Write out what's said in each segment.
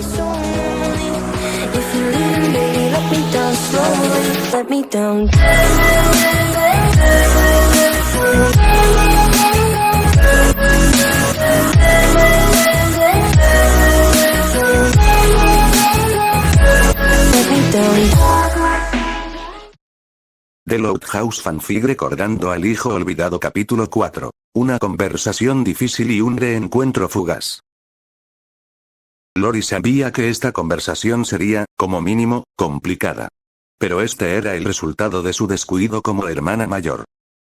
so lonely. If you're leaving, baby, let me down slowly. Let me down. Let me down. The Loudhouse Fanfic recordando al hijo olvidado capítulo 4. Una conversación difícil y un reencuentro fugaz. Lori sabía que esta conversación sería, como mínimo, complicada. Pero este era el resultado de su descuido como hermana mayor.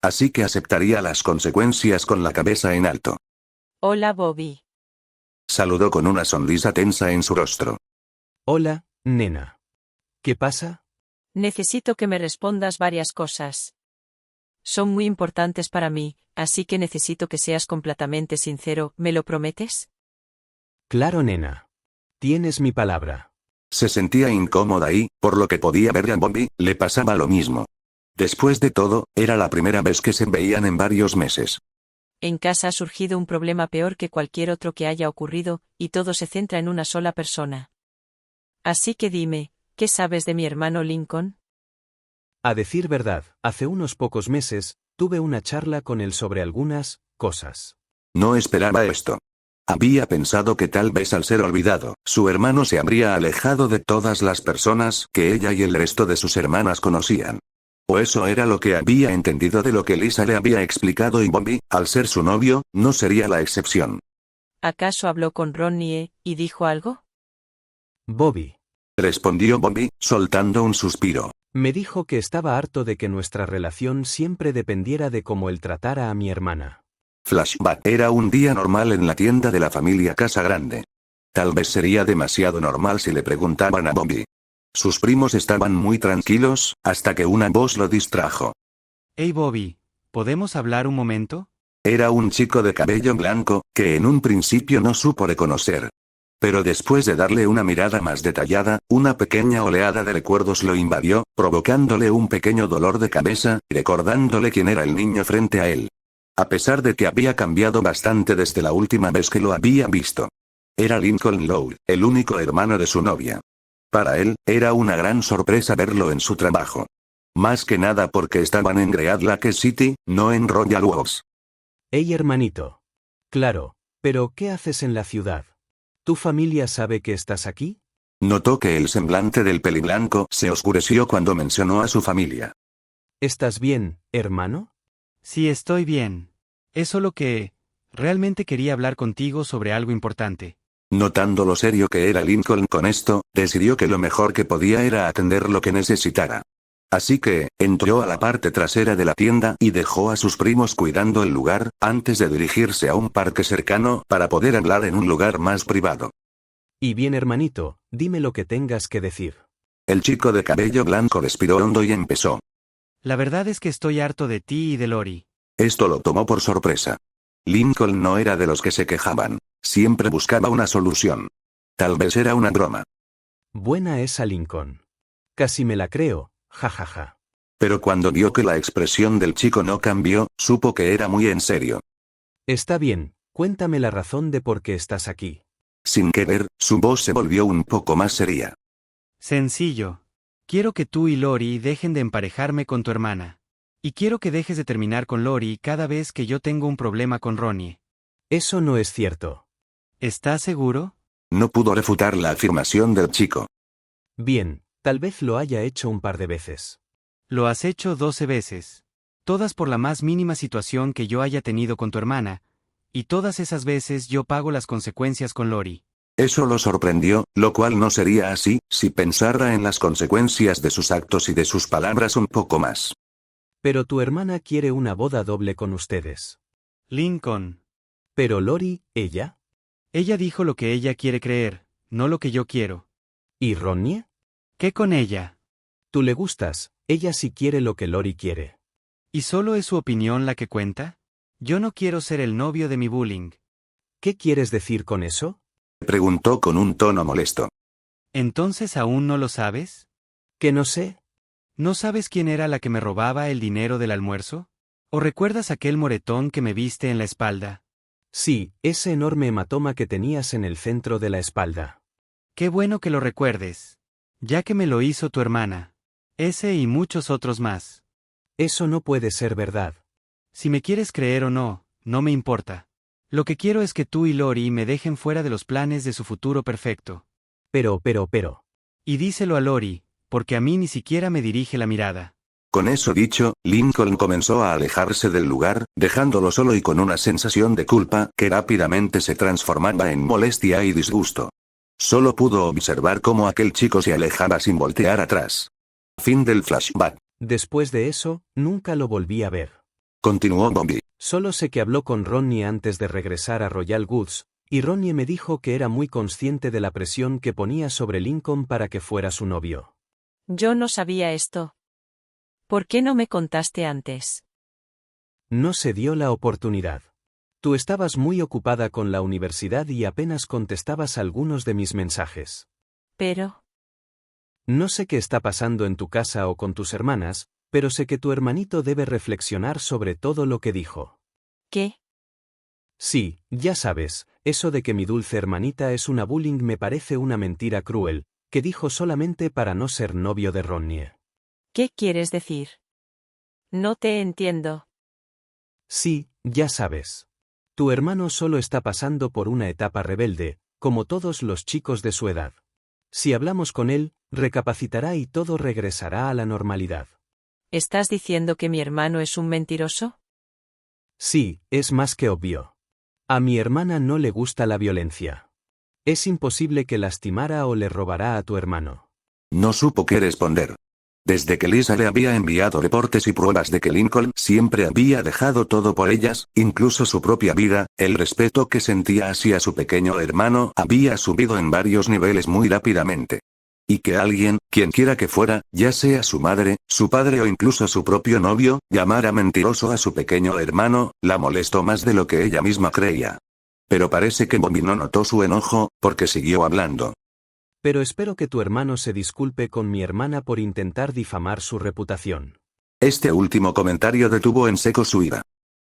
Así que aceptaría las consecuencias con la cabeza en alto. Hola, Bobby. Saludó con una sonrisa tensa en su rostro. Hola, nena. ¿Qué pasa? Necesito que me respondas varias cosas. Son muy importantes para mí, así que necesito que seas completamente sincero, ¿me lo prometes? Claro, nena. Tienes mi palabra. Se sentía incómoda y, por lo que podía ver a Bobby, le pasaba lo mismo. Después de todo, era la primera vez que se veían en varios meses. En casa ha surgido un problema peor que cualquier otro que haya ocurrido, y todo se centra en una sola persona. Así que dime, ¿qué sabes de mi hermano Lincoln? A decir verdad, hace unos pocos meses, tuve una charla con él sobre algunas cosas. No esperaba esto. Había pensado que tal vez al ser olvidado, su hermano se habría alejado de todas las personas que ella y el resto de sus hermanas conocían. O eso era lo que había entendido de lo que Lisa le había explicado y Bobby, al ser su novio, no sería la excepción. ¿Acaso habló con Ronnie y dijo algo? Bobby. Respondió Bobby, soltando un suspiro. Me dijo que estaba harto de que nuestra relación siempre dependiera de cómo él tratara a mi hermana. Flashback. Era un día normal en la tienda de la familia Casa Grande. Tal vez sería demasiado normal si le preguntaban a Bobby. Sus primos estaban muy tranquilos, hasta que una voz lo distrajo. Hey Bobby, ¿podemos hablar un momento? Era un chico de cabello blanco, que en un principio no supo reconocer. Pero después de darle una mirada más detallada, una pequeña oleada de recuerdos lo invadió, provocándole un pequeño dolor de cabeza, recordándole quién era el niño frente a él. A pesar de que había cambiado bastante desde la última vez que lo había visto. Era Lincoln Lowe, el único hermano de su novia. Para él, era una gran sorpresa verlo en su trabajo. Más que nada porque estaban en Great Lake City, no en Royal Oaks. Hey hermanito. Claro, pero ¿qué haces en la ciudad? ¿Tu familia sabe que estás aquí? Notó que el semblante del peliblanco se oscureció cuando mencionó a su familia. ¿Estás bien, hermano? Sí, estoy bien. Es solo que... realmente quería hablar contigo sobre algo importante. Notando lo serio que era Lincoln con esto, decidió que lo mejor que podía era atender lo que necesitara. Así que, entró a la parte trasera de la tienda y dejó a sus primos cuidando el lugar, antes de dirigirse a un parque cercano para poder hablar en un lugar más privado. Y bien hermanito, dime lo que tengas que decir. El chico de cabello blanco respiró hondo y empezó. La verdad es que estoy harto de ti y de Lori. Esto lo tomó por sorpresa. Lincoln no era de los que se quejaban. Siempre buscaba una solución. Tal vez era una broma. Buena esa Lincoln. Casi me la creo, jajaja. Pero cuando vio que la expresión del chico no cambió, supo que era muy en serio. Está bien, cuéntame la razón de por qué estás aquí. Sin querer, su voz se volvió un poco más seria. Sencillo. Quiero que tú y Lori dejen de emparejarme con tu hermana. Y quiero que dejes de terminar con Lori cada vez que yo tengo un problema con Ronnie. Eso no es cierto. ¿Estás seguro? No pudo refutar la afirmación del chico. Bien, tal vez lo haya hecho un par de veces. Lo has hecho 12 veces. Todas por la más mínima situación que yo haya tenido con tu hermana. Y todas esas veces yo pago las consecuencias con Lori. Eso lo sorprendió, lo cual no sería así, si pensara en las consecuencias de sus actos y de sus palabras un poco más. Pero tu hermana quiere una boda doble con ustedes. Lincoln. Pero Lori, ¿ella? Ella dijo lo que ella quiere creer, no lo que yo quiero. ¿Y Ronnie? ¿Qué con ella? Tú le gustas, ella sí quiere lo que Lori quiere. ¿Y solo es su opinión la que cuenta? Yo no quiero ser el novio de mi bullying. ¿Qué quieres decir con eso? Preguntó con un tono molesto. ¿Entonces aún no lo sabes? Que no sé. ¿No sabes quién era la que me robaba el dinero del almuerzo? ¿O recuerdas aquel moretón que me viste en la espalda? Sí, ese enorme hematoma que tenías en el centro de la espalda. Qué bueno que lo recuerdes. Ya que me lo hizo tu hermana. Ese y muchos otros más. Eso no puede ser verdad. Si me quieres creer o no, no me importa. Lo que quiero es que tú y Lori me dejen fuera de los planes de su futuro perfecto. Pero. Y díselo a Lori, porque a mí ni siquiera me dirige la mirada. Con eso dicho, Lincoln comenzó a alejarse del lugar, dejándolo solo y con una sensación de culpa que rápidamente se transformaba en molestia y disgusto. Solo pudo observar cómo aquel chico se alejaba sin voltear atrás. Fin del flashback. Después de eso, nunca lo volví a ver. Continuó Bobby. Solo sé que habló con Ronnie antes de regresar a Royal Woods, y Ronnie me dijo que era muy consciente de la presión que ponía sobre Lincoln para que fuera su novio. Yo no sabía esto. ¿Por qué no me contaste antes? No se dio la oportunidad. Tú estabas muy ocupada con la universidad y apenas contestabas algunos de mis mensajes. Pero... No sé qué está pasando en tu casa o con tus hermanas, pero sé que tu hermanito debe reflexionar sobre todo lo que dijo. ¿Qué? Sí, ya sabes, eso de que mi dulce hermanita es una bullying me parece una mentira cruel, que dijo solamente para no ser novio de Ronnie. ¿Qué quieres decir? No te entiendo. Sí, ya sabes. Tu hermano solo está pasando por una etapa rebelde, como todos los chicos de su edad. Si hablamos con él, recapacitará y todo regresará a la normalidad. ¿Estás diciendo que mi hermano es un mentiroso? Sí, es más que obvio. A mi hermana no le gusta la violencia. Es imposible que lastimara o le robará a tu hermano. No supo qué responder. Desde que Lisa le había enviado reportes y pruebas de que Lincoln siempre había dejado todo por ellas, incluso su propia vida, el respeto que sentía hacia su pequeño hermano había subido en varios niveles muy rápidamente. Y que alguien, quien quiera que fuera, ya sea su madre, su padre o incluso su propio novio, llamara mentiroso a su pequeño hermano, la molestó más de lo que ella misma creía. Pero parece que Bobby no notó su enojo, porque siguió hablando. Pero espero que tu hermano se disculpe con mi hermana por intentar difamar su reputación. Este último comentario detuvo en seco su ira.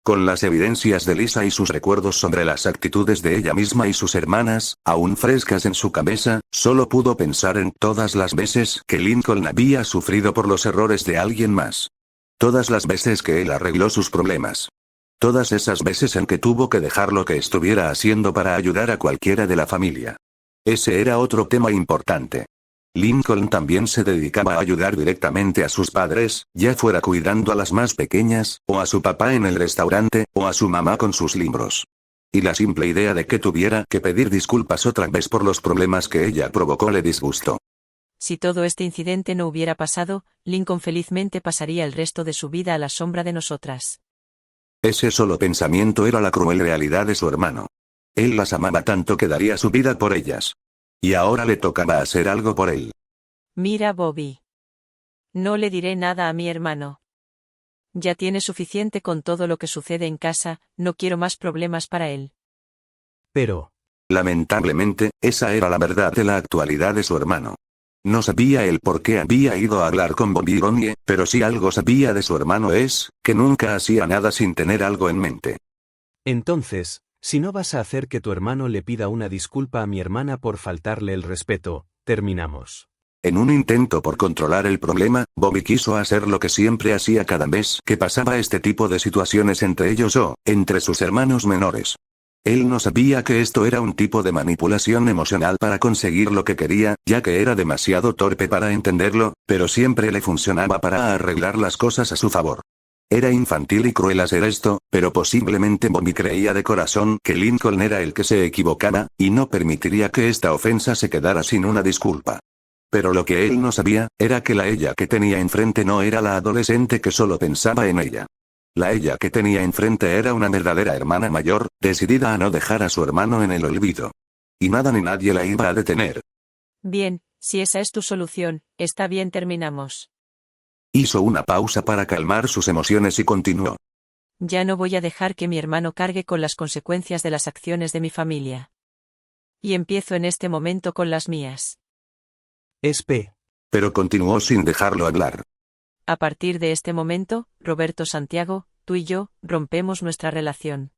Con las evidencias de Lisa y sus recuerdos sobre las actitudes de ella misma y sus hermanas, aún frescas en su cabeza, solo pudo pensar en todas las veces que Lincoln había sufrido por los errores de alguien más. Todas las veces que él arregló sus problemas. Todas esas veces en que tuvo que dejar lo que estuviera haciendo para ayudar a cualquiera de la familia. Ese era otro tema importante. Lincoln también se dedicaba a ayudar directamente a sus padres, ya fuera cuidando a las más pequeñas, o a su papá en el restaurante, o a su mamá con sus libros. Y la simple idea de que tuviera que pedir disculpas otra vez por los problemas que ella provocó le disgustó. Si todo este incidente no hubiera pasado, Lincoln felizmente pasaría el resto de su vida a la sombra de nosotras. Ese solo pensamiento era la cruel realidad de su hermano. Él las amaba tanto que daría su vida por ellas. Y ahora le tocaba hacer algo por él. Mira, Bobby. No le diré nada a mi hermano. Ya tiene suficiente con todo lo que sucede en casa, no quiero más problemas para él. Pero... Lamentablemente, esa era la verdad de la actualidad de su hermano. No sabía él por qué había ido a hablar con Bobby y Ronnie, pero si algo sabía de su hermano es, que nunca hacía nada sin tener algo en mente. Entonces, si no vas a hacer que tu hermano le pida una disculpa a mi hermana por faltarle el respeto, terminamos. En un intento por controlar el problema, Bobby quiso hacer lo que siempre hacía cada vez que pasaba este tipo de situaciones entre ellos o, entre sus hermanos menores. Él no sabía que esto era un tipo de manipulación emocional para conseguir lo que quería, ya que era demasiado torpe para entenderlo, pero siempre le funcionaba para arreglar las cosas a su favor. Era infantil y cruel hacer esto, pero posiblemente Bobby creía de corazón que Lincoln era el que se equivocaba, y no permitiría que esta ofensa se quedara sin una disculpa. Pero lo que él no sabía, era que la ella que tenía enfrente no era la adolescente que solo pensaba en ella. La ella que tenía enfrente era una verdadera hermana mayor, decidida a no dejar a su hermano en el olvido. Y nada ni nadie la iba a detener. Bien, si esa es tu solución, está bien, terminamos. Hizo una pausa para calmar sus emociones y continuó. Ya no voy a dejar que mi hermano cargue con las consecuencias de las acciones de mi familia. Y empiezo en este momento con las mías. Pero continuó sin dejarlo hablar. A partir de este momento, Roberto Santiago, tú y yo, rompemos nuestra relación.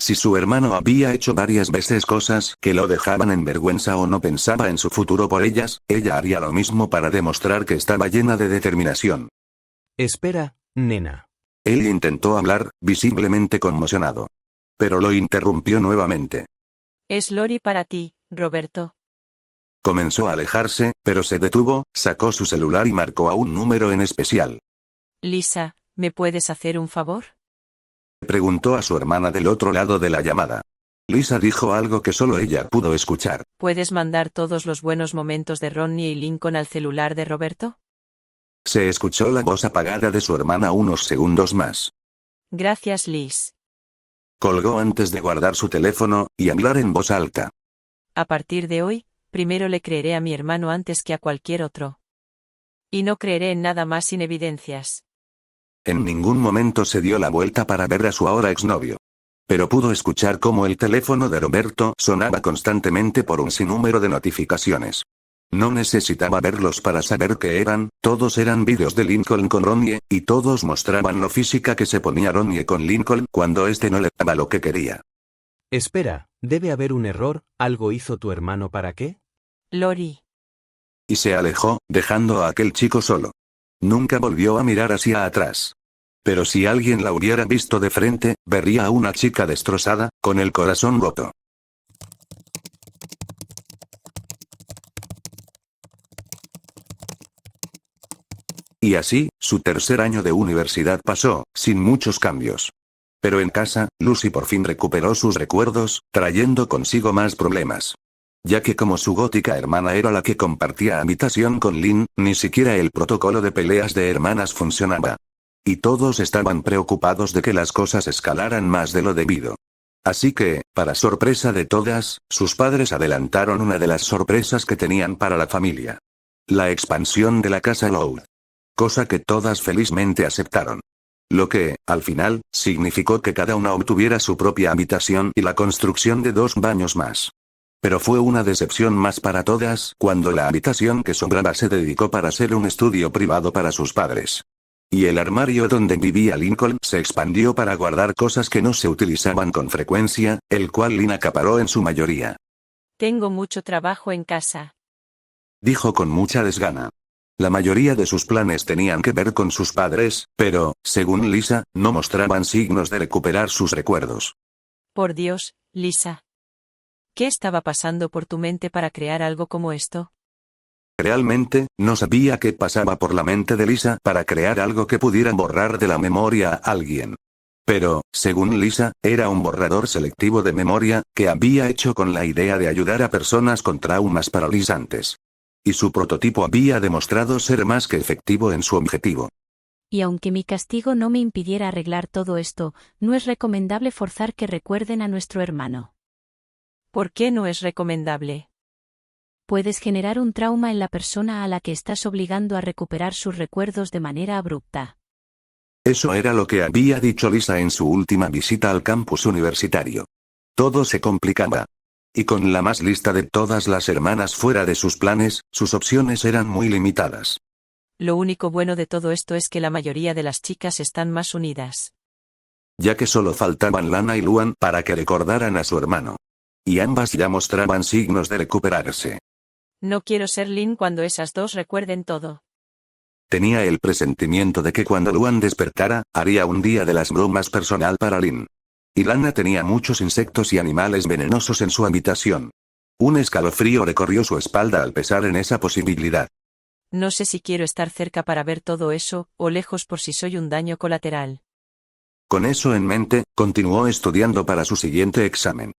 Si su hermano había hecho varias veces cosas que lo dejaban en vergüenza o no pensaba en su futuro por ellas, ella haría lo mismo para demostrar que estaba llena de determinación. Espera, nena. Él intentó hablar, visiblemente conmocionado. Pero lo interrumpió nuevamente. Es Lori para ti, Roberto. Comenzó a alejarse, pero se detuvo, sacó su celular y marcó a un número en especial. Lisa, ¿me puedes hacer un favor? Preguntó a su hermana del otro lado de la llamada. Lisa dijo algo que solo ella pudo escuchar. ¿Puedes mandar todos los buenos momentos de Ronnie y Lincoln al celular de Roberto? Se escuchó la voz apagada de su hermana unos segundos más. Gracias, Liz. Colgó antes de guardar su teléfono y hablar en voz alta. A partir de hoy, primero le creeré a mi hermano antes que a cualquier otro. Y no creeré en nada más sin evidencias. En ningún momento se dio la vuelta para ver a su ahora exnovio. Pero pudo escuchar cómo el teléfono de Roberto sonaba constantemente por un sinnúmero de notificaciones. No necesitaba verlos para saber qué eran, todos eran vídeos de Lincoln con Ronnie, y todos mostraban lo física que se ponía Ronnie con Lincoln cuando este no le daba lo que quería. Espera, debe haber un error, ¿algo hizo tu hermano para qué? Lori. Y se alejó, dejando a aquel chico solo. Nunca volvió a mirar hacia atrás. Pero si alguien la hubiera visto de frente, vería a una chica destrozada, con el corazón roto. Y así, su tercer año de universidad pasó, sin muchos cambios. Pero en casa, Lucy por fin recuperó sus recuerdos, trayendo consigo más problemas. Ya que como su gótica hermana era la que compartía habitación con Lynn, ni siquiera el protocolo de peleas de hermanas funcionaba. Y todos estaban preocupados de que las cosas escalaran más de lo debido. Así que, para sorpresa de todas, sus padres adelantaron una de las sorpresas que tenían para la familia. La expansión de la casa Loud. Cosa que todas felizmente aceptaron. Lo que, al final, significó que cada una obtuviera su propia habitación y la construcción de 2 baños más. Pero fue una decepción más para todas cuando la habitación que sobraba se dedicó para ser un estudio privado para sus padres. Y el armario donde vivía Lincoln se expandió para guardar cosas que no se utilizaban con frecuencia, el cual Lynn acaparó en su mayoría. Tengo mucho trabajo en casa. Dijo con mucha desgana. La mayoría de sus planes tenían que ver con sus padres, pero, según Lisa, no mostraban signos de recuperar sus recuerdos. Por Dios, Lisa. ¿Qué estaba pasando por tu mente para crear algo como esto? Realmente, no sabía qué pasaba por la mente de Lisa para crear algo que pudiera borrar de la memoria a alguien. Pero, según Lisa, era un borrador selectivo de memoria, que había hecho con la idea de ayudar a personas con traumas paralizantes. Y su prototipo había demostrado ser más que efectivo en su objetivo. Y aunque mi castigo no me impidiera arreglar todo esto, no es recomendable forzar que recuerden a nuestro hermano. ¿Por qué no es recomendable? Puedes generar un trauma en la persona a la que estás obligando a recuperar sus recuerdos de manera abrupta. Eso era lo que había dicho Lisa en su última visita al campus universitario. Todo se complicaba. Y con la más lista de todas las hermanas fuera de sus planes, sus opciones eran muy limitadas. Lo único bueno de todo esto es que la mayoría de las chicas están más unidas. Ya que solo faltaban Lana y Luan para que recordaran a su hermano. Y ambas ya mostraban signos de recuperarse. No quiero ser Lynn cuando esas dos recuerden todo. Tenía el presentimiento de que cuando Luan despertara, haría un día de las bromas personal para Lynn. Y Lana tenía muchos insectos y animales venenosos en su habitación. Un escalofrío recorrió su espalda al pensar en esa posibilidad. No sé si quiero estar cerca para ver todo eso, o lejos por si soy un daño colateral. Con eso en mente, continuó estudiando para su siguiente examen.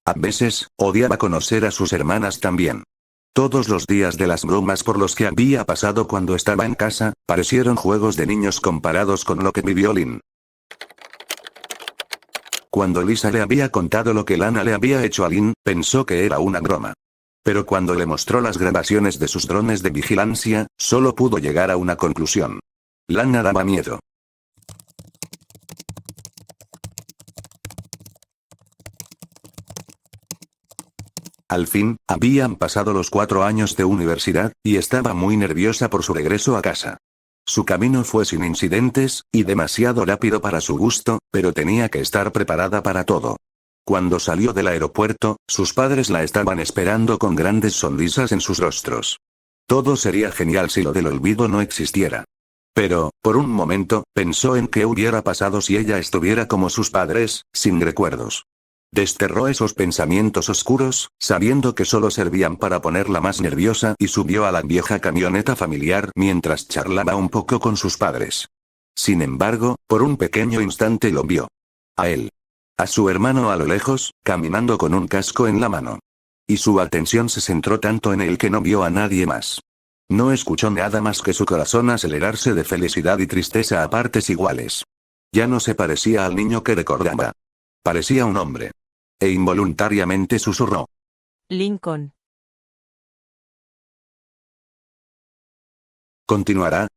A veces, odiaba conocer a sus hermanas también. Todos los días de las bromas por los que había pasado cuando estaba en casa, parecieron juegos de niños comparados con lo que vivió Lynn. Cuando Lisa le había contado lo que Lana le había hecho a Lynn, pensó que era una broma. Pero cuando le mostró las grabaciones de sus drones de vigilancia, solo pudo llegar a una conclusión. Lana daba miedo. Al fin, habían pasado los 4 años de universidad, y estaba muy nerviosa por su regreso a casa. Su camino fue sin incidentes, y demasiado rápido para su gusto, pero tenía que estar preparada para todo. Cuando salió del aeropuerto, sus padres la estaban esperando con grandes sonrisas en sus rostros. Todo sería genial si lo del olvido no existiera. Pero, por un momento, pensó en qué hubiera pasado si ella estuviera como sus padres, sin recuerdos. Desterró esos pensamientos oscuros, sabiendo que solo servían para ponerla más nerviosa, y subió a la vieja camioneta familiar mientras charlaba un poco con sus padres. Sin embargo, por un pequeño instante lo vio. A él. A su hermano a lo lejos, caminando con un casco en la mano. Y su atención se centró tanto en él que no vio a nadie más. No escuchó nada más que su corazón acelerarse de felicidad y tristeza a partes iguales. Ya no se parecía al niño que recordaba. Parecía un hombre. E involuntariamente susurró. Lincoln. Continuará,